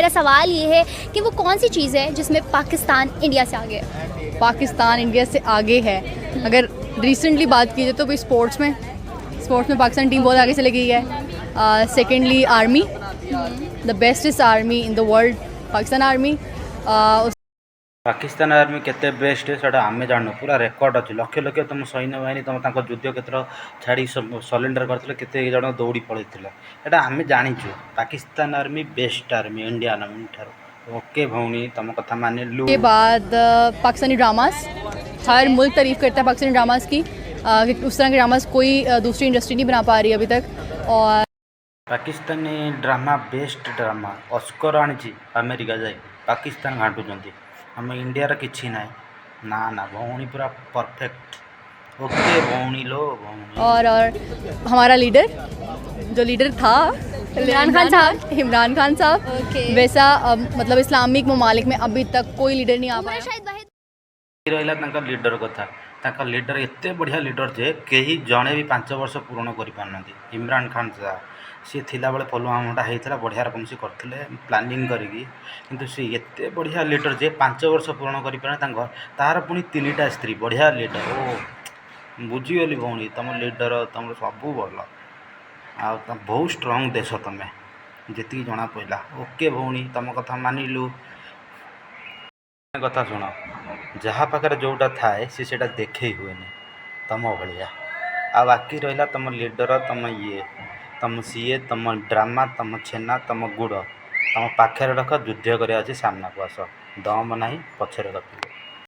मेरा सवाल ये है कि वो कौन सी चीज़ है जिसमें पाकिस्तान इंडिया से आगे है। पाकिस्तान इंडिया से आगे है। अगर रिसेंटली बात की जाए तो भाई स्पोर्ट्स में पाकिस्तान टीम बहुत आगे चली गई है। Secondly army, the bestest army in the world Pakistan army. Pakistan army केते बेस्ट है आम जानू पूरा रेकर्ड अच्छे लक्ष लक्ष तुम सैन्य बाहिनी तुम युद्ध क्षेत्र छाड़ी सरेंडर करते केते जन दौड़ी पड़े आम जाचु Pakistan army best army Indian army ठार। ओके भौणी तुम कथा मान लु। के बाद पाकिस्तानी ड्रामास, हर मुल्क तारीफ़ करता है पाकिस्तानी ड्रामास की। उस तरह के ड्रामास कोई दूसरी इंडस्ट्री नहीं बना पा रही अभी तक। और Pakistani drama best drama Oscar आनी अमेरिका जाए पाकिस्तान घाटुंट आम इंडिया किसी ना ना ना भौणी पूरा परफेक्ट। ओके भौणी लो भौणी। और हमारा लीडर जो लीडर था इमरान खान साहब Okay. वैसा मतलब इस्लामिक ममालिक में अभी तक कोई लीडर नहीं आ पाया। शायद वाहिद रहा लीडर कथा लीडर एत बढ़िया लीडर जे कहीं जड़े भी 5 वर्ष पूर्ण कर इमरान खान साहब सी थिला बेले पुलवामाटा होता बढ़िया रकम से करते प्लानिंग करी सी एत बढ़िया लीडर जे 5 वर्ष पूर्ण कर तार पुणी 3टा स्त्री बढ़िया लीडर। ओ बुझीगली भौणी तुम लीडर तुम सब भल आ बहुत स्ट्रंग देश तुम्हें जी जना पड़ा। ओके भौणी तुम कथा मानिलु। कथा शुण जहाँ पाखे जोटा थाए सीटा देखे हुए तुम भाया आ बाकी रहा तुम लीडर तुम ये तुम सीए तुम ड्रामा तुम छेना तुम गुड़ तुम पाखे रख युद्ध कर सामना को आस दम ना पछरे रख।